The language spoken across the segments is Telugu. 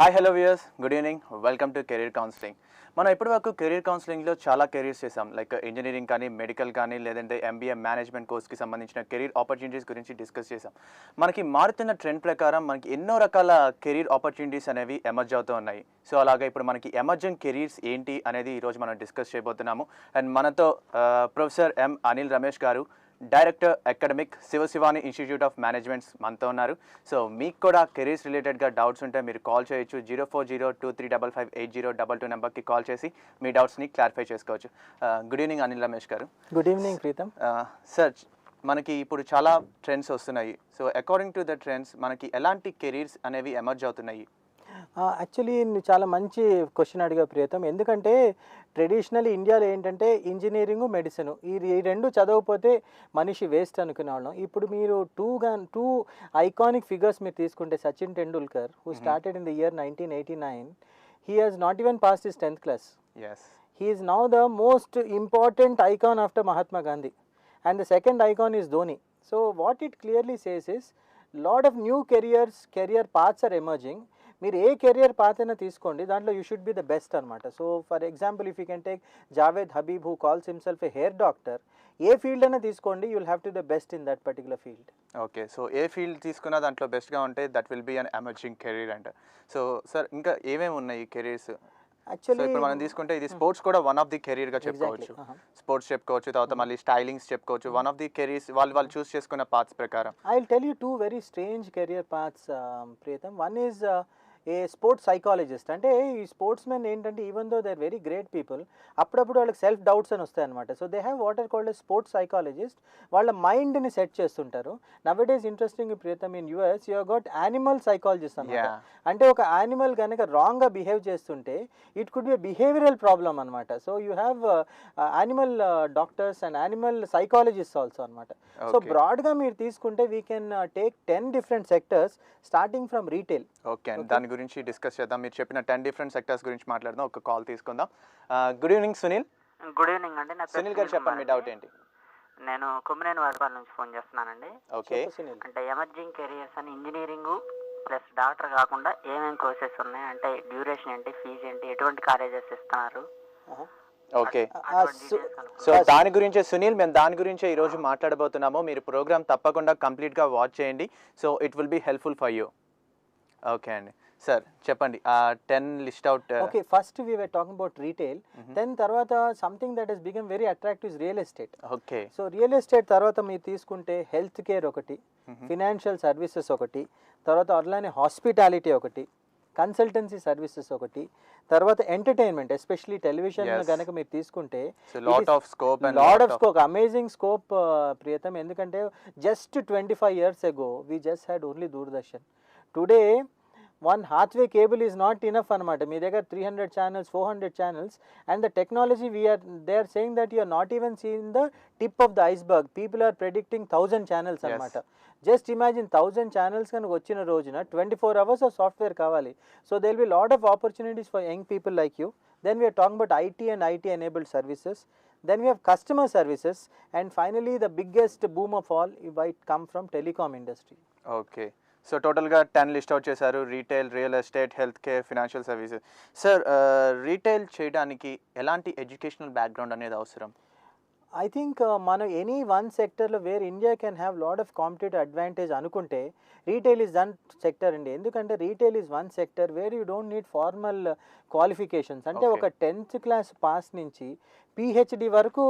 Hi hello viewers, good evening. Welcome to career counselling. మనం ఇప్పటివరకు కెరీర్ కౌన్సిలింగ్లో చాలా కెరీర్స్ చేసాం. లైక్ ఇంజనీరింగ్ కానీ, మెడికల్ కానీ, లేదంటే ఎంబీఏ మేనేజ్మెంట్ కోర్స్కి సంబంధించిన కెరీర్ ఆపర్చునిటీస్ గురించి డిస్కస్ చేసాం. మనకి మారుతున్న ట్రెండ్ ప్రకారం మనకి ఎన్నో రకాల కెరీర్ ఆపర్చునిటీస్ అనేవి ఎమర్జ్ అవుతూ ఉన్నాయి. సో అలాగే ఇప్పుడు మనకి ఎమర్జింగ్ కెరీర్స్ ఏంటి అనేది ఈరోజు మనం డిస్కస్ చేయబోతున్నాము. అండ్ మనతో ప్రొఫెసర్ ఎం అనిల్ రమేష్ గారు, director academic Siva Sivani institute of managements మనతో ఉన్నారు. సో మీకు కూడా కెరీర్స్ రిలేటెడ్గా డౌట్స్ ఉంటే మీరు కాల్ చేయొచ్చు. 0402355802 నెంబర్కి కాల్ చేసి మీ డౌట్స్ని క్లారిఫై చేసుకోవచ్చు. గుడ్ ఈవినింగ్ అనిల్ రమేష్ గారు. Good evening Pritam. సార్, మనకి ఇప్పుడు చాలా ట్రెండ్స్ వస్తున్నాయి. So according to the trends మనకి ఎలాంటి కెరీర్స్ అనేవి ఎమర్జ్ అవుతున్నాయి? యాక్చువల్లీ నువ్వు చాలా మంచి క్వశ్చన్ అడిగా ప్రియతం. ఎందుకంటే ట్రెడిషనల్ ఇండియాలో ఏంటంటే ఇంజనీరింగ్, మెడిసిన్ ఈ రెండు చదవకపోతే మనిషి వేస్ట్ అనుకునే వాళ్ళం. ఇప్పుడు మీరు టూ ఐకానిక్ ఫిగర్స్ మీరు తీసుకుంటే, Sachin Tendulkar who started in the year 1989, he has not even passed his 10th class. He is now the most important icon after Mahatma Gandhi, and the second icon is Dhoni. So what it clearly says is lot of new career paths are emerging. మీరు ఏ కెరియర్ పాత్ అయినా తీసుకోండి, దాంట్లో you should be the best అనమాట. So for example if you can take Javed Habib who calls himself a hair doctor, ఏ ఫీల్డ్ అయినా తీసుకోండి, you will have to the best in that particular field. Okay, so ఏ ఫీల్డ్ తీసుకున్నా దాంట్లో బెస్ట్గా ఉంటే that will be an emerging career అంట. సో సార్, ఇంకా ఏమేమి ఉన్నాయి కెరీర్స్? యాక్చువల్లీ ఇప్పుడు మనం తీసుకుంటే ఇది స్పోర్ట్స్ కూడా వన్ ఆఫ్ ది కెరీర్గా చెప్పుకోవచ్చు. స్పోర్ట్స్ చెప్పుకోవచ్చు, తర్వాత మళ్ళీ స్టైలింగ్స్ చెప్పుకోవచ్చు. వన్ ఆఫ్ ది కెరీర్స్ వాళ్ళు చూస్ చేసుకున్న పాత్స్ ప్రకారం. I will tell you two very strange career paths Priyatam. One is a sports psychologist. అంటే ఈ స్పోర్ట్స్ మెన్ ఏంటంటే even though they are very great people, అప్పుడప్పుడు వాళ్ళకి సెల్ఫ్ డౌట్స్ అని వస్తాయన్నమాట. So they have what are called a sports psychologist. వాళ్ళ మైండ్ని సెట్ చేస్తుంటారు. Nowadays interesting Priyatam, in US you got animal psychologist అనమాట. అంటే ఒక యానిమల్ కనుక రాంగ్గా బిహేవ్ చేస్తుంటే it could B behavioural problem అనమాట. So you have animal doctors and animal psychologist also అనమాట. సో బ్రాడ్గా మీరు తీసుకుంటే we can take 10 different sectors starting from retail. Okay, దాని గురించి డిస్కస్ చేద్దాం. మీరు చెప్పిన 10 different సెక్టర్స్ గురించి మాట్లాడదాం. ఒక కాల్ తీసుకుందాం. Good evening Sunil. Good evening అండి. నా సునీల్ గారు చెప్పండి, మీ డౌట్ ఏంటి? నేను కొమ్మినేని వాడపాల నుంచి ఫోన్ చేస్తున్నానండి. ఓకే, అంటే ఎమర్జింగ్ కెరియర్స్ అని ఇంజనీరింగ్ ప్లస్ డాక్టర్ కాకుండా ఏమేమి కోర్సెస్ ఉన్నాయి, అంటే డ్యూరేషన్ ఏంటి, ఫీజు ఏంటి, ఎటువంటి కాలేజెస్ ఇస్తున్నారు? ఓకే, సో దాని గురించే సునీల్, మేము దాని గురించే ఈరోజు మాట్లాడబోతున్నాము. మీరు ప్రోగ్రామ్ తప్పకుండా కంప్లీట్గా వాచ్ చేయండి. So it will be helpful for you. Okay అండి, సార్ చెప్పండి 10 list out. Okay, first we were talking about retail. Then తర్వాత something that has become very attractive is real estate. Okay, so real estate తర్వాత మీరు తీసుకుంటే హెల్త్ కేర్ ఒకటి, ఫినాన్షియల్ సర్వీసెస్ ఒకటి, తర్వాత అట్లానే హాస్పిటాలిటీ ఒకటి, కన్సల్టెన్సీ సర్వీసెస్ ఒకటి, తర్వాత ఎంటర్టైన్మెంట్ ఎస్పెషలీ టెలివిజన్ కనుక మీరు తీసుకుంటే lot of scope, amazing scope ప్రియతం. ఎందుకంటే just 25 years ago we just had only Doordarshan. Today one Hathway cable is not enough అనమాట. మీ దగ్గర 300 channels, 400 channels, and the technology they are saying that you are not even seeing the tip of the iceberg. People are predicting 1000 channels అనమాట. జస్ట్ ఇమాజిన్ 1000 channels కనుక వచ్చిన రోజున 24 hours of software కావాలి. So there will be lot of opportunities for young people like you. Then we are talking about IT and IT enabled services. Then we have customer services, and finally the biggest boom of all might come from telecom industry. Okay, so టోటల్గా 10 లిస్ట్ అవుట్ చేశారు. Retail, real estate, health care, financial services. Sir, retail చేయడానికి ఎలాంటి ఎడ్యుకేషనల్ బ్యాక్గ్రౌండ్ అనేది అవసరం? ఐ థింక్ మనం ఎనీ వన్ సెక్టర్లో where India can have lot of competitive advantage అనుకుంటే రీటైల్ ఈజ్ వన్ సెక్టర్ అండి. ఎందుకంటే retail is one sector where you don't need formal qualifications. అంటే ఒక 10th class పాస్ నుంచి PhD వరకు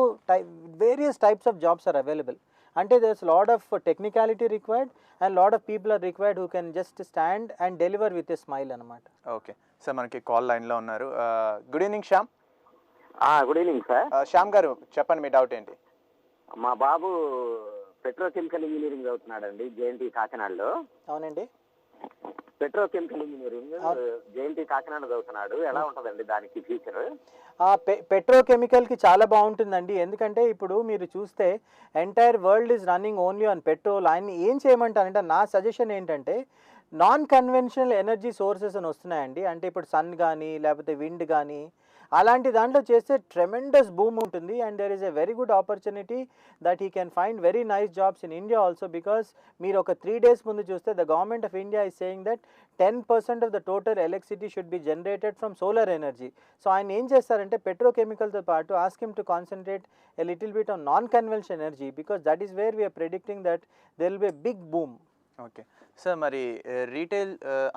various types of jobs are available. అంటే there's lot of technicality required and lot of people are required who can just stand and deliver with a smile అనమాట. ఓకే సార్, మనకి కాల్ లైన్లో ఉన్నారు. Good evening Shyam. Good evening sir. Shyam గారు చెప్పండి, మీ డౌట్ ఏంటి? మా బాబు పెట్రోకెమికల్ ఇంజనీరింగ్ చదువుతున్నాడండి, జేఎన్టీ కాకినాడలో. అవునండి, పెట్రోకెమికల్ ఇంజనీరింగ్ జేఎన్టీ కాకినాడ చదువుతున్నాడు. ఎలా ఉంటుందండి దానికి ఫ్యూచర్? పెట్రోకెమికల్కి చాలా బాగుంటుందండి. ఎందుకంటే ఇప్పుడు మీరు చూస్తే entire world is running only on petrol. ఆయన ఏం చేయమంటారంటే, నా సజెషన్ ఏంటంటే నాన్ కన్వెన్షనల్ ఎనర్జీ సోర్సెస్ అని వస్తున్నాయండి. అంటే ఇప్పుడు సన్ కానీ లేకపోతే విండ్ కానీ అలాంటి దాంట్లో చేస్తే ట్రెమెండస్ బూమ్ ఉంటుంది and there is a very good opportunity that he can find very nice jobs in India also because మీరు ఒక 3 days ముందు చూస్తే the government of India is saying that 10% of the total electricity should be generated from solar energy. So ఆయన ఏం చేస్తారంటే పెట్రోకెమికల్తో పాటు ask him to concentrate a little bit on non convention energy because that is where we are predicting that there will be a big boom. Okay sir, మరి రీటైల్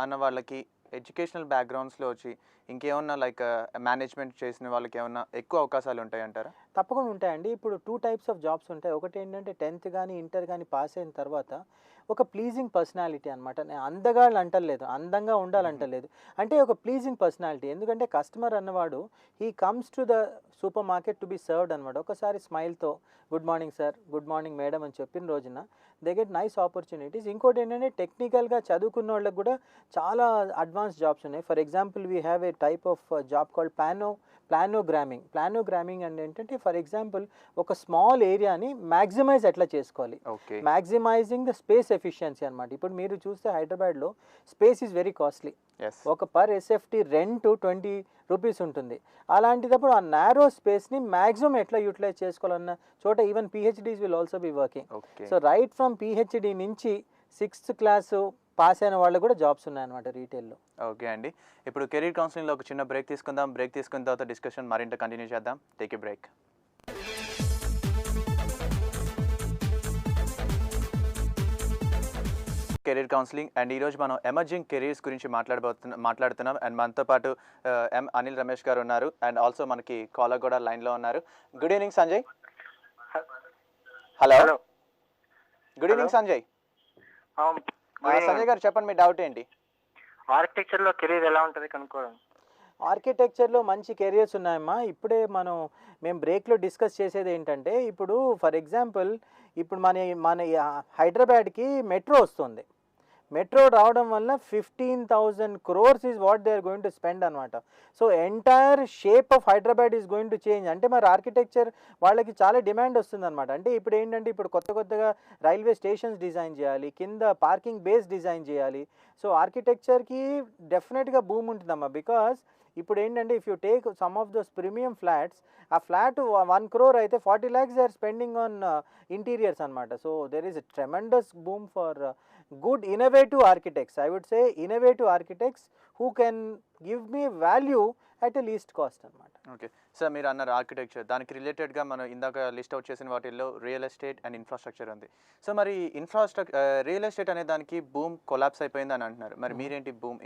అన్న వాళ్ళకి ఎడ్యుకేషనల్ బ్యాక్గ్రౌండ్స్లో వచ్చి ఇంకేమన్నా లైక్ మేనేజ్మెంట్ చేసిన వాళ్ళకి ఏమన్నా ఎక్కువ అవకాశాలు ఉంటాయి అంటారా? తప్పకుండా ఉంటాయండి. ఇప్పుడు 2 types ఆఫ్ జాబ్స్ ఉంటాయి. ఒకటి ఏంటంటే 10th కానీ ఇంటర్ కానీ పాస్ అయిన తర్వాత ఒక ప్లీజింగ్ పర్సనాలిటీ అనమాట. నేను అందగాళ్ళు అంటలేదు, అందంగా ఉండాలంటలేదు, అంటే ఒక ప్లీజింగ్ పర్సనాలిటీ. ఎందుకంటే కస్టమర్ అన్నవాడు he comes to the super market to be served అనమాట. ఒకసారి స్మైల్తో good morning sir, good morning madam అని చెప్పిన రోజున దే గెట్ నైస్ ఆపర్చునిటీస్. ఇంకోటి ఏంటంటే టెక్నికల్గా చదువుకున్న వాళ్ళకి కూడా చాలా అడ్వాన్స్ జాబ్స్ ఉన్నాయి. For example we have a type of job called planogramming. Planogramming అంటే ఏంటంటే ఫర్ ఎగ్జాంపుల్ ఒక స్మాల్ ఏరియాని మ్యాక్సిమైజ్ ఎట్లా చేసుకోవాలి, మ్యాక్సిమైజింగ్ ద స్పేస్ ఎఫిషియన్సీ అనమాట. ఇప్పుడు మీరు చూస్తే హైదరాబాద్లో స్పేస్ ఈజ్ వెరీ కాస్ట్లీ. ఒక పర్ ఎస్ఎఫ్టీ రెంట్ 20 రూపీస్ ఉంటుంది. అలాంటిదప్పుడు ఆ నారో స్పేస్ని మ్యాక్సిమం ఎట్లా యూటిలైజ్ చేసుకోవాలన్న చోట even PhDs will also be working. So right from PhD నుంచి 6th క్లాస్ పాస్ అయిన వాళ్ళు కూడా జాబ్స్ ఉన్నాయన్నమాట రీటైల్లో. ఓకే అండి, ఇప్పుడు కెరీర్ కౌన్సిలింగ్లో ఒక చిన్న బ్రేక్ తీసుకుందాం. బ్రేక్ తీసుకున్న తర్వాత డిస్కషన్ మరింత కంటిన్యూ చేద్దాం. Take a break. Career counselling and ఈరోజు మనం ఎమర్జింగ్ కెరీర్స్ గురించి మాట్లాడుతున్నాం అండ్ మనతో పాటు ఎం అనిల్ రమేష్ గారు ఉన్నారు అండ్ ఆల్సో మనకి కాలర్ కూడా లైన్లో ఉన్నారు. Good evening Sanjay. Hello, good evening Sanjay. Sanjay గారు చెప్పండి, మీ డౌట్ ఏంటి? ఆర్కిటెక్చర్లో కెరీర్ ఎలా ఉంటుంది కనుక్కోవడం. ఆర్కిటెక్చర్లో మంచి కెరియర్స్ ఉన్నాయమ్మా. ఇప్పుడే మేము బ్రేక్లో డిస్కస్ చేసేది ఏంటంటే ఇప్పుడు ఫర్ ఎగ్జాంపుల్ ఇప్పుడు మన హైదరాబాద్కి మెట్రో వస్తుంది. మెట్రో రావడం వల్ల 15,000 crores is what they are going to spend అనమాట. So entire shape of Hyderabad is going to change. అంటే మరి ఆర్కిటెక్చర్ వాళ్ళకి చాలా డిమాండ్ వస్తుంది అనమాట. అంటే ఇప్పుడు ఏంటంటే ఇప్పుడు కొత్తగా రైల్వే స్టేషన్స్ డిజైన్ చేయాలి, కింద పార్కింగ్ బేస్ డిజైన్ చేయాలి. సో ఆర్కిటెక్చర్కి డెఫినెట్గా బూమ్ ఉంటుందమ్మా. బికాస్ ఇప్పుడు ఏంటంటే if you take some of those premium flats, ఆ ఫ్లాట్ 1 crore అయితే 40 lakhs they are spending on interiors అనమాట. So there is a tremendous boom for good innovative architects. I would say innovative architects who can give me value at a least cost అనమాట. ఓకే సార్, మీరు అన్నారు ఆర్కిటెక్చర్, దానికి రిలేటెడ్గా మనం ఇందాక లిస్ట్ అవుట్ చేసిన వాటిల్లో రియల్ ఎస్టేట్ అండ్ ఇన్ఫ్రాస్ట్రక్చర్ ఉంది. సో మరి రియల్ ఎస్టేట్ అనే దానికి బూమ్ కొలాప్స్ అయిపోయింది అని అంటున్నారు. మరి మీరేంటి బూమ్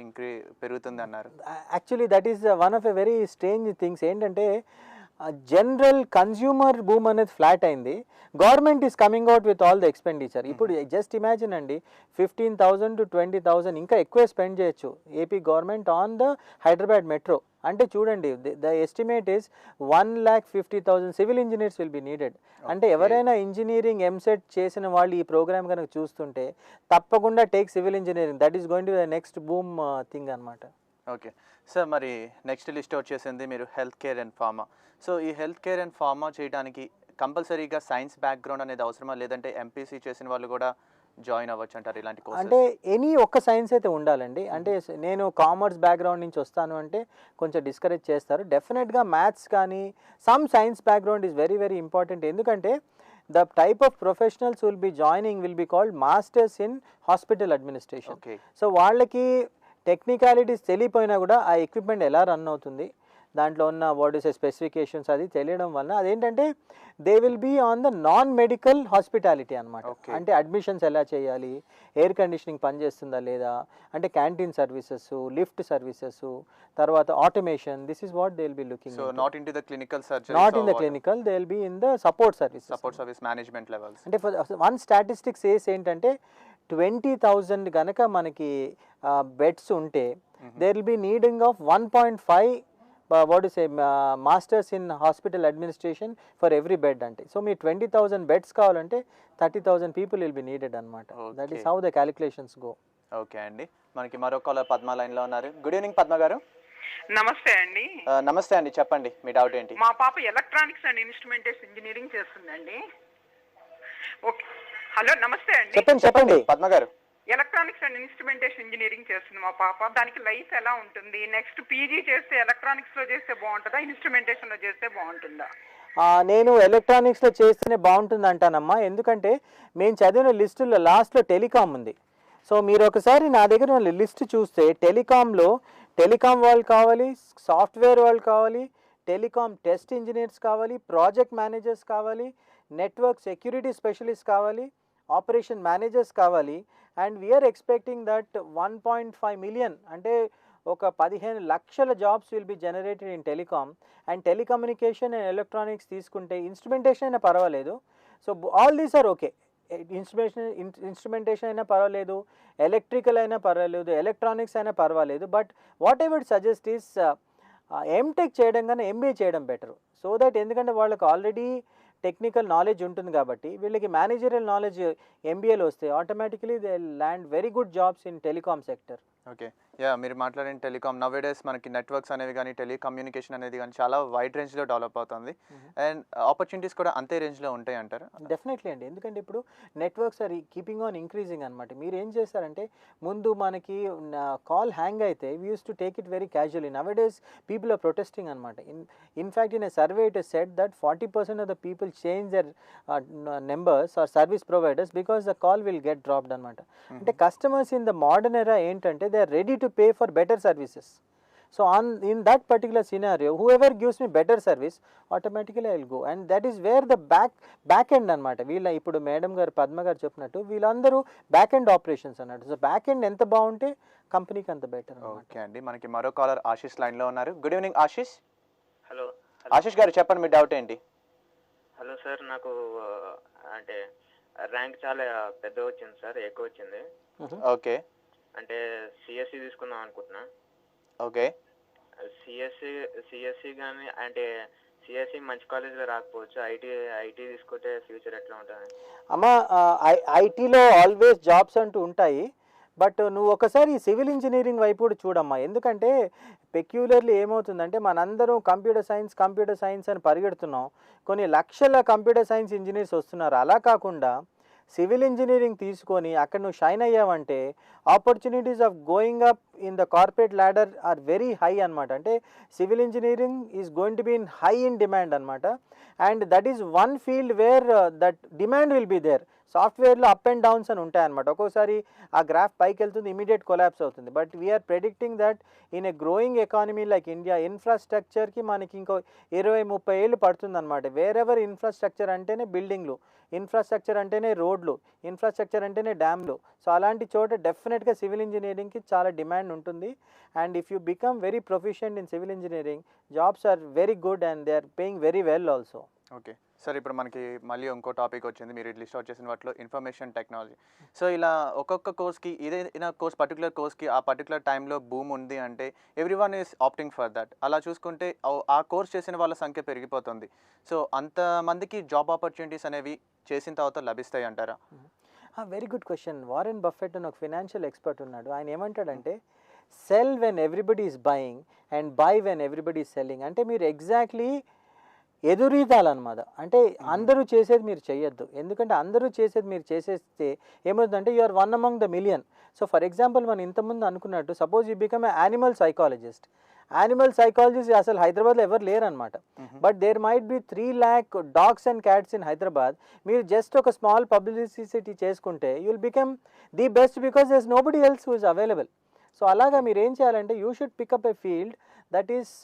పెరుగుతుంది అన్నారు? Actually that is one of a very strange things. ఏంటంటే జనరల్ కన్జ్యూమర్ బూమ్ అనేది ఫ్లాట్ అయింది, government is coming out with all the expenditure. ఇప్పుడు జస్ట్ ఇమాజిన్ అండి, 15,000 to 20,000 ఇంకా ఎక్కువే స్పెండ్ చేయొచ్చు AP government on the Hyderabad metro. అంటే చూడండి, the estimate is 1,50,000 civil engineers will be needed. అంటే ఎవరైనా ఇంజనీరింగ్ ఎంసెట్ చేసిన వాళ్ళు ఈ ప్రోగ్రామ్ కనుక చూస్తుంటే తప్పకుండా take civil engineering. That is going to the next boom thing అనమాట. ఓకే సార్, మరి నెక్స్ట్ లిస్ట్ వచ్చేసింది మీరు health care and pharma. So ఈ హెల్త్ కేర్ అండ్ ఫార్మా చేయడానికి కంపల్సరీగా సైన్స్ బ్యాక్గ్రౌండ్ అనేది అవసరమా, లేదంటే ఎంపీసీ చేసిన వాళ్ళు కూడా జాయిన్ అవ్వచ్చు అంటారు ఇలాంటి కోర్సెస్? అంటే ఎనీ ఒక్క సైన్స్ అయితే ఉండాలండి. అంటే నేను కామర్స్ బ్యాక్గ్రౌండ్ నుంచి వస్తాను అంటే కొంచెం డిస్కరేజ్ చేస్తారు. డెఫినెట్గా మ్యాథ్స్ కానీ some science background is very very important. ఎందుకంటే the type of professionals who will be joining will be called masters in hospital administration. Okay. So వాళ్ళకి టెక్నికాలిటీస్ తెలియపోయినా కూడా ఆ ఎక్విప్మెంట్ ఎలా రన్ అవుతుంది, దాంట్లో ఉన్న వాట్ ఇస్ స్పెసిఫికేషన్స్ అది తెలియడం వల్ల అదేంటంటే they will be on the non medical hospitality అనమాట. అంటే అడ్మిషన్స్ ఎలా చేయాలి, ఎయిర్ కండిషనింగ్ పనిచేస్తుందా లేదా, అంటే క్యాంటీన్ సర్వీసెస్, లిఫ్ట్ సర్వీసెస్, తర్వాత automation. This is what they will be looking. So not in to the clinical surgery, not in the clinical, they will be in the support service management levels. అంటే వన్ స్టాటిస్టిక్స్ ఏంటంటే 20,000 కనుక మనకి బెడ్స్ ఉంటే they will be needing of 1.5 what is a masters in hospital administration for every bed అంటే. సో మీ 20,000 బెడ్స్ కావాలంటే 30,000 people will be needed అనమాట. That is how the calculations go. Okay అండి, మనకి మరో కాలర్ పద్మ లైన్లో ఉన్నారు. గుడ్ ఈవినింగ్ పద్మ గారు. నమస్తే అండి. నమస్తే అండి, చెప్పండి మీ డౌట్ ఏంటి? మా పాప ఎలక్ట్రానిక్స్ అండ్ ఇన్స్ట్రుమెంటేషన్ ఇంజనీరింగ్ చేస్తుందండి. ఓకే, హలో నమస్తే అండి. చెప్పండి పద్మ గారు. ఎలక్ట్రానిక్స్ అండ్ ఇన్స్ట్రుమెంటేషన్ ఇంజనీరింగ్ చేస్తుంది మా పాప. దానికి లైఫ్ ఎలా ఉంటుంది? నెక్స్ట్ పీజీ చేస్తే ఎలక్ట్రానిక్స్లో చేస్తే బాగుంటుందా, ఇన్స్ట్రుమెంటేషన్లో చేస్తే బాగుంటుందా? నేను ఎలక్ట్రానిక్స్లో చేస్తేనే బాగుంటుంది అంటానమ్మా. ఎందుకంటే మేము చదివిన లిస్టులో లాస్ట్లో టెలికామ్ ఉంది. సో మీరు ఒకసారి నా దగ్గర ఉన్న లిస్ట్ చూస్తే టెలికాంలో టెలికాం వాళ్ళు కావాలి, సాఫ్ట్వేర్ వాళ్ళు కావాలి, టెలికాం టెస్ట్ ఇంజనీర్స్ కావాలి, ప్రాజెక్ట్ మేనేజర్స్ కావాలి, నెట్వర్క్ సెక్యూరిటీ స్పెషలిస్ట్ కావాలి, ఆపరేషన్ మేనేజర్స్ కావాలి. And we are expecting that 1.5 million అంటే ఒక 15 లక్షల jobs will be generated in telecom. And telecommunication and electronics తీసుకుంటే ఇన్స్ట్రుమెంటేషన్ అయినా పర్వాలేదు. So all these are okay. Instrumentation అయినా పర్వాలేదు, ఎలక్ట్రికల్ అయినా పర్వాలేదు, ఎలక్ట్రానిక్స్ అయినా పర్వాలేదు. But whatever suggest is MTech చేయడం కన్నా ఎంబీఏ చేయడం బెటర్. సో దట్ ఎందుకంటే వాళ్ళకి ఆల్రెడీ టెక్నికల్ నాలెడ్జ్ ఉంటుంది కాబట్టి వీళ్ళకి మేనేజరియల్ నాలెడ్జ్ ఎంబీఏలో వస్తే automatically they land very good jobs in telecom sector. Okay, yeah మీరు మాట్లాడిన టెలికామ్ నవ్ డేస్ మనకి నెట్వర్క్స్ అనేవి కానీ టెలికమ్యూనికేషన్ అనేది కానీ చాలా వైడ్ రేంజ్లో డెవలప్ అవుతుంది. అండ్ ఆపర్చునిటీస్ కూడా అంతే రేంజ్లో ఉంటాయి అంటారు? డెఫినెట్లీ అండి. ఎందుకంటే ఇప్పుడు networks are keeping on increasing అనమాట. మీరు ఏం చేస్తారంటే ముందు మనకి కాల్ హ్యాంగ్ అయితే we use to take it very casually. Nowadays people are protesting అనమాట. In fact in a survey it is said that 40% of the people change their numbers or service providers because the call will get dropped అనమాట. అంటే customers in the modern era ఏంటంటే they are ready to pay for better services. So in that particular scenario, whoever gives me better service, automatically I will go. And that is where the back end అనమాట. వీళ్ళ ఇప్పుడు మేడం గారు పద్మ గారు చెప్పినట్టు వీళ్ళందరూ బ్యాక్ ఎండ్ ఆపరేషన్స్ అన్నట్టు. సో బ్యాక్ ఎండ్ ఎంత బాగుంటే కంపెనీకి అంత బెటర్. ఓకే అండి, మనకి మరో కాలర్ ఆశీష్ లైన్లో ఉన్నారు. Good evening Ashish. Hello Ashish గారు చెప్పండి మీ డౌట్ ఏంటి? హలో సార్, నాకు అంటే ర్యాంక్ చాలా పెద్దగా వచ్చింది సార్, ఎక్కువ వచ్చింది. ఓకే, అంటే సిఎస్సి తీసుకుందాం అనుకుంటున్నా. ఓకే, సిఎస్సి కానీ అంటే సిఎస్సి మంచి కాలేజ్లో రాకపోవచ్చు. ఐటీ తీసుకుంటే ఫ్యూచర్ ఎట్లా ఉంటుంది? అమ్మా ఐటీలో ఆల్వేస్ జాబ్స్ అంటూ ఉంటాయి. బట్ నువ్వు ఒకసారి సివిల్ ఇంజనీరింగ్ వైపు కూడా చూడమ్మా. ఎందుకంటే పెక్యులర్లీ ఏమవుతుందంటే మనందరం కంప్యూటర్ సైన్స్ అని పరిగెడుతున్నాం. కొన్ని లక్షల కంప్యూటర్ సైన్స్ ఇంజనీర్స్ వస్తున్నారు. అలా కాకుండా సివిల్ ఇంజనీరింగ్ తీసుకొని అక్కడ నువ్వు షైన్ అయ్యావంటే opportunities of going up in the corporate ladder are very high అనమాట. అంటే civil engineering is going to be in high in demand అనమాట. And that is one field where that demand will be there. సాఫ్ట్వేర్లో అప్ అండ్ డౌన్స్ అని ఉంటాయన్నమాట. ఒక్కోసారి ఆ గ్రాఫ్ పైకి వెళ్తుంది, ఇమీడియట్ కొలాప్స్ అవుతుంది. But we are predicting that in a growing economy like India ఇన్ఫ్రాస్ట్రక్చర్కి మనకి ఇంకో 20-30 ఏళ్ళు పడుతుంది అనమాట. వేరెవర్ ఇన్ఫ్రాస్ట్రక్చర్ అంటేనే బిల్డింగ్లు, ఇన్ఫ్రాస్ట్రక్చర్ అంటేనే రోడ్లు, ఇన్ఫ్రాస్ట్రక్చర్ అంటేనే డ్యామ్లు. సో అలాంటి చోట డెఫినెట్గా సివిల్ ఇంజనీరింగ్కి చాలా డిమాండ్ ఉంటుంది. And if you become very proficient in civil engineering jobs are very good and they are paying very well also. Okay sir, ఇప్పుడు మనకి మళ్ళీ ఇంకో టాపిక్ వచ్చింది. మీరు లిస్ట్ అవుట్ చేసిన వాటిలో ఇన్ఫర్మేషన్ టెక్నాలజీ. సో ఇలా ఒక్కొక్క కోర్స్కి ఏదైనా పర్టికులర్ కోర్స్కి ఆ పర్టికులర్ టైంలో బూమ్ ఉంది అంటే every one is opting for that. అలా చూసుకుంటే ఆ కోర్స్ చేసిన వాళ్ళ సంఖ్య పెరిగిపోతుంది. సో అంతమందికి జాబ్ ఆపర్చునిటీస్ అనేవి చేసిన తర్వాత లభిస్తాయి అంటారా? Very good question. Warren Buffett అని ఒక ఫినాన్షియల్ ఎక్స్పర్ట్ ఉన్నాడు. ఆయన ఏమంటాడంటే cell when everybody is buying and by when everybody is selling. అంటే మీరు ఎగ్జాక్ట్లీ ఎదురీదాలన్నమాట. అంటే అందరూ చేసేది మీరు చేయొద్దు. ఎందుకంటే అందరూ చేసేది మీరు చేసేస్తే ఏమవుతుందంటే you are one among the million. So for example మనం ఇంతకుముందు అనుకున్నట్టు suppose you become a animal psychologist. Animal psychologist అసలు హైదరాబాద్లో ఎవరు లేరనమాట. But there might be 3 lakh dogs and cats in Hyderabad. మీరు జస్ట్ ఒక స్మాల్ పబ్లిసిటీ చేసుకుంటే you will become the best because there is nobody else who is available. So అలాగా మీరు ఏం చేయాలంటే you should pick up a field that is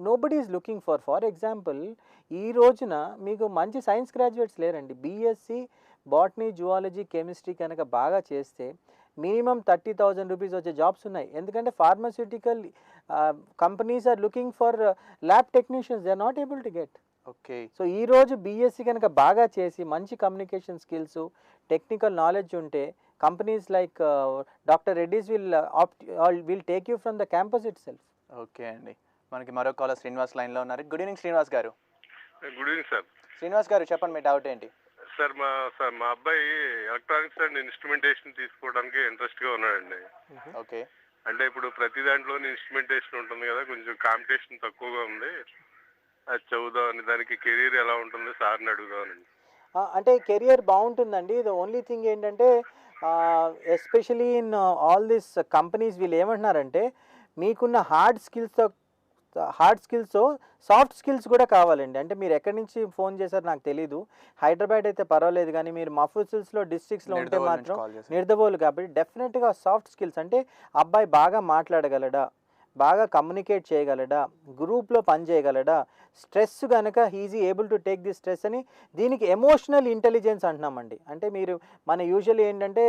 nobody is looking for. For example ఈ రోజున మీకు మంచి సైన్స్ గ్రాడ్యుయేట్స్ లేరండి. బీఎస్సీ బాటనీ, జువాలజీ, కెమిస్ట్రీ కనుక బాగా చేస్తే మినిమం 30,000 రూపీస్ వచ్చే జాబ్స్ ఉన్నాయి. ఎందుకంటే pharmaceutical companies are looking for lab technicians, they are not able to get. Okay, so ఈరోజు బీఎస్సీ కనుక బాగా చేసి మంచి కమ్యూనికేషన్ స్కిల్స్, టెక్నికల్ నాలెడ్జ్ ఉంటే companies like doctor Reddy's will take you from the campus itself. Okay అండి, మనకి మరో కాలర్ శ్రీనివాస్ లైన్లో ఉన్నారు. గుడ్ ఈవినింగ్ శ్రీనివాస్ గారు. Good evening sir. శ్రీనివాస్ గారు చెప్పండి మీ డౌట్ ఏంటి? సార్ మా అబ్బాయి ఎలక్ట్రానిక్స్ అండ్ ఇన్స్ట్రుమెంటేషన్ తీసుకోవడానికి ఇంట్రెస్ట్గా ఉన్నాడండి. ఓకే, అంటే ఇప్పుడు ప్రతి దాంట్లోనే ఇన్స్ట్రుమెంటేషన్ ఉంటుంది కదా, కొంచెం కాంపిటీషన్ తక్కువగా ఉంది. అది చదువుదామని, దానికి కెరీర్ ఎలా ఉంటుంది సార్ని అడుగుదామని. అంటే కెరియర్ బాగుంటుందండి. ద ఓన్లీ థింగ్ ఏంటంటే especially in all this companies వీళ్ళు ఏమంటున్నారంటే మీకున్న హార్డ్ స్కిల్స్తో సాఫ్ట్ స్కిల్స్ కూడా కావాలండి. అంటే మీరు ఎక్కడి నుంచి ఫోన్ చేశారు నాకు తెలీదు, హైదరాబాద్ అయితే పర్వాలేదు, కానీ మీరు మఫ్సిల్స్లో డిస్ట్రిక్ట్స్లో ఉంటే మాత్రం నిర్దవోలు కాబట్టి డెఫినెట్గా సాఫ్ట్ స్కిల్స్ అంటే అబ్బాయి బాగా మాట్లాడగలడా, బాగా కమ్యూనికేట్ చేయగలడా, గ్రూప్లో పని చేయగలడా, స్ట్రెస్ కనుక easy able to take the stress అని, దీనికి ఎమోషనల్ ఇంటెలిజెన్స్ అంటున్నామండి. అంటే మీరు మన యూజువల్లీ ఏంటంటే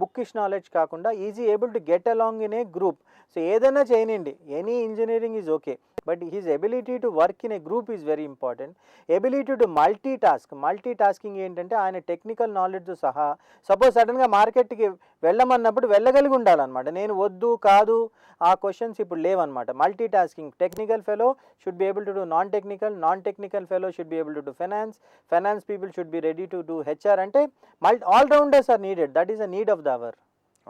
బుక్కిష్ నాలెడ్జ్ కాకుండా easy able to get along in a group. So ఏదైనా చేయనండి, any engineering is okay, but his ability to work in a group is very important. Ability to multi tasking ఏంటంటే ఆయన టెక్నికల్ నాలెడ్జ్ సహా సపోజ్ సడన్గా మార్కెట్కి వెళ్ళమన్నప్పుడు వెళ్ళగలిగి ఉండాలన్నమాట. నేను వద్దు కాదు ఆ క్వశ్చన్స్ ఇప్పుడు లేవన్నమాట. Multitasking, technical fellow should be able to do non technical fellow should be able to do finance people should be ready to do HR. అంటే all rounders are needed, that is a need of the hour.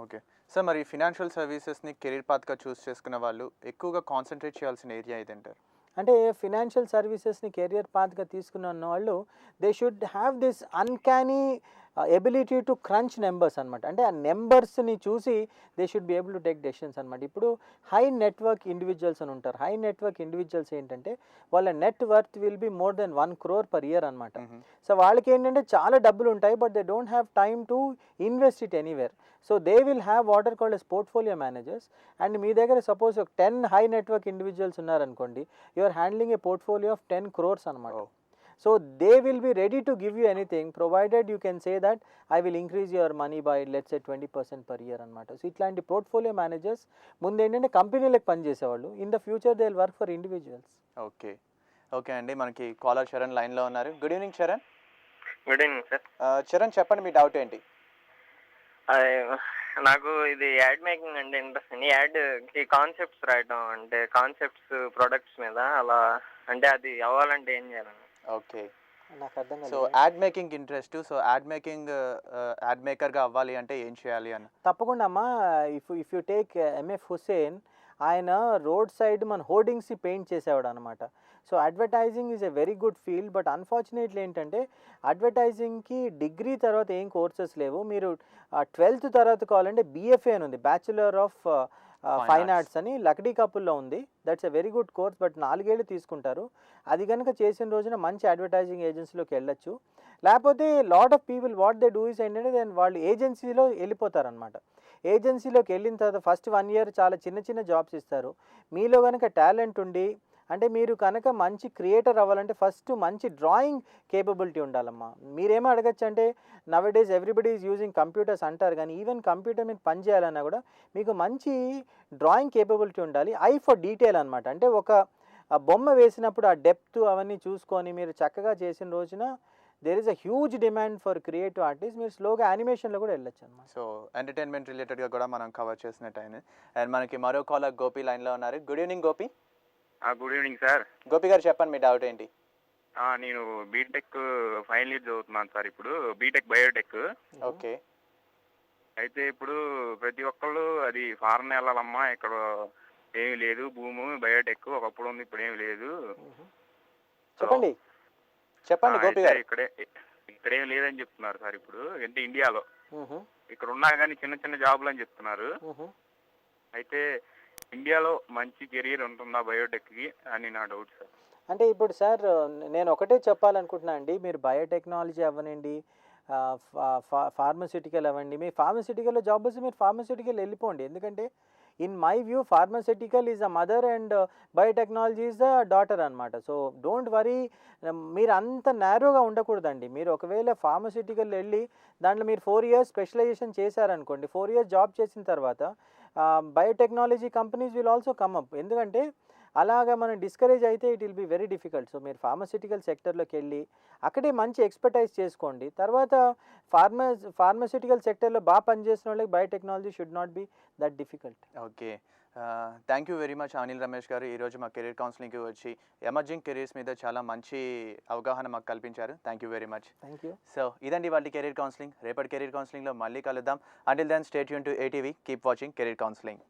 Okay sir, మరి ఫినాన్షియల్ సర్వీసెస్ని కెరీర్ పాత్గా చూస్ చేసుకున్న వాళ్ళు ఎక్కువగా కాన్సన్ట్రేట్ చేయాల్సిన ఏరియా ఏదంటారు? అంటే ఫినాన్షియల్ సర్వీసెస్ని కెరియర్ పాత్గా తీసుకున్న వాళ్ళు they should have this uncanny ability to crunch numbers అనమాట. అంటే ఆ నెంబర్స్ని చూసి they should be able to take decisions అనమాట. ఇప్పుడు హై నెట్వర్క్ ఇండివిజువల్స్ అని ఉంటారు. హై నెట్వర్క్ ఇండివిజువల్స్ ఏంటంటే వాళ్ళ net worth will be more than 1 crore per year అనమాట. సో వాళ్ళకి ఏంటంటే చాలా డబ్బులు ఉంటాయి, but they don't have time to invest it anywhere. So they will have what are called as portfolio managers. And మీ దగ్గర సపోజ్ ఒక 10 హై నెట్వర్క్ ఇండివిజువల్స్ ఉన్నారనుకోండి, you are handling a portfolio of 10 crores అనమాట. So they will be ready to give you anything provided you can say that I will increase your money by let's say 20% per year అనమాట. సో ఇట్లాంటి పోర్ట్ఫోలియో మేనేజర్స్ ముందు ఏంటంటే కంపెనీలకు పనిచేసేవాళ్ళు, in the future they will work for individuals. Okay అండి, మనకి కాలర్ చరణ్ లైన్లో ఉన్నారు. Good evening Charan. Good evening sir. Charan చెప్పండి, మీ డౌట్ ఏంటి? నాకు ఇది యాడ్ మేకింగ్ అంటే ఇంట్రెస్ట్ అండి. యాడ్కి కాన్సెప్ట్స్ రాయడం, అంటే కాన్సెప్ట్స్ ప్రొడక్ట్స్ మీద అలా, అంటే అది అవ్వాలంటే ఏం చేయాలండి? ఓకే, నాకు అర్థం so ad making interest, so ad మేకర్గా అవ్వాలి అంటే ఏం చేయాలి అని? తప్పకుండా అమ్మా. If you take MF Hussain, ఆయన రోడ్ సైడ్ మన హోర్డింగ్స్ పెయింట్ చేసేవాడు అనమాట. So advertising is a very good field, but unfortunately ఏంటంటే అడ్వర్టైజింగ్కి డిగ్రీ తర్వాత ఏం కోర్సెస్ లేవు. మీరు 12th తర్వాత కావాలంటే BFA అని ఉంది, బ్యాచులర్ ఆఫ్ ఫైన్ ఆర్ట్స్ అని లక్డీ కపుల్లో ఉంది. That's a very good course, but 4 ఏళ్ళు తీసుకుంటారు. అది కనుక చేసిన రోజున మంచి అడ్వర్టైజింగ్ ఏజెన్సీలోకి వెళ్ళొచ్చు. లేకపోతే lot of people what they do is ఏంటంటే దెన్ వాళ్ళు ఏజెన్సీలో వెళ్ళిపోతారనమాట. ఏజెన్సీలోకి వెళ్ళిన తర్వాత ఫస్ట్ 1 year చాలా చిన్న జాబ్స్ ఇస్తారు. మీలో కనుక టాలెంట్ ఉండి, అంటే మీరు కనుక మంచి క్రియేటర్ అవ్వాలంటే ఫస్ట్ మంచి డ్రాయింగ్ కేపబిలిటీ ఉండాలమ్మా. మీరేమో అడగచ్చు అంటే నవడేస్ ఎవ్రీబడి ఈజ్ యూజింగ్ కంప్యూటర్స్ అంటారు, కానీ ఈవెన్ కంప్యూటర్ మీద పని చేయాలన్నా కూడా మీకు మంచి డ్రాయింగ్ కేపబిలిటీ ఉండాలి. ఐ ఫర్ డీటెయిల్ అనమాట. అంటే ఒక బొమ్మ వేసినప్పుడు ఆ డెప్త్ అవన్నీ చూసుకొని మీరు చక్కగా చేసిన రోజున there is a huge demand for creative artist. మీరు స్లోగా యానిమేషన్లో కూడా వెళ్ళొచ్చు అనమాట. సో ఎంటర్టైన్మెంట్ రిలేటెడ్గా కూడా మనం కవర్ చేసినట్టు ఆయన. అండ్ మనకి మరో కాలర్ గోపి లైన్లో ఉన్నారు. Good evening Gopi. Good evening sir. Gopi గారు చెప్పండి, మీ డౌట్ ఏంటి? నేను బీటెక్ ఫైనల్ ఇయర్ చదువుతున్నాను సార్. ఇప్పుడు బీటెక్ బయోటెక్. ఓకే, అయితే ఇప్పుడు ప్రతి ఒక్కళ్ళు అది ఫారెన్ వెళ్ళాలమ్మా, ఇక్కడ ఏమి లేదు, భూమి బయోటెక్ ఒకప్పుడు ఉంది, ఇప్పుడు ఏమి లేదు. చెప్పండి గోపి గారు. ఇక్కడేం లేదని చెప్తున్నారు సార్. ఇప్పుడు అంటే ఇండియాలో ఇక్కడ ఉన్నా కానీ చిన్న జాబులు అని చెప్తున్నారు. అయితే ఇండియాలో మంచి కెరీర్ ఉంటుందా బయోటెక్కి అని నా డౌట్ సార్. అంటే ఇప్పుడు సార్ నేను ఒకటే చెప్పాలనుకుంటున్నా అండి, మీరు బయోటెక్నాలజీ అవ్వనండి, ఫార్మస్యూటికల్ అవ్వండి, మీ ఫార్మస్యూటికల్లో జాబ్ వస్తే మీరు ఫార్మస్యూటికల్ వెళ్ళిపోండి. ఎందుకంటే in my view pharmaceutical is the mother and biotechnology is the daughter అనమాట. సో డోంట్ వరీ, మీరు అంత నేరోగా ఉండకూడదండి. మీరు ఒకవేళ ఫార్మస్యూటికల్ వెళ్ళి దాంట్లో మీరు 4 years స్పెషలైజేషన్ చేశారనుకోండి, 4 years జాబ్ చేసిన తర్వాత biotechnology companies will also come up. ఎందుకంటే అలాగా మనం డిస్కరేజ్ అయితే it will be very difficult. So మీరు ఫార్మస్యూటికల్ సెక్టర్లోకి వెళ్ళి అక్కడే మంచి ఎక్స్పర్టైజ్ చేసుకోండి. తర్వాత ఫార్మస్యూటికల్ సెక్టర్లో బాగా పనిచేసిన వాళ్ళకి biotechnology should not be that difficult. Okay, thank you very much Anil Ramesh గారు. ఈరోజు మా కెరీర్ కౌన్సిలింగ్కి వచ్చి ఎమర్జింగ్ కెరీర్స్ మీద చాలా మంచి అవగాహన మాకు కల్పించారు. Thank you very much. Thank you. So ఇదండి వాళ్ళ కెరీర్ కౌన్సిలింగ్. రేపటి కెరీర్ కౌన్సిలింగ్లో మళ్ళీ కలుద్దాం. Until then stay tune to ATV. Keep watching career counselling.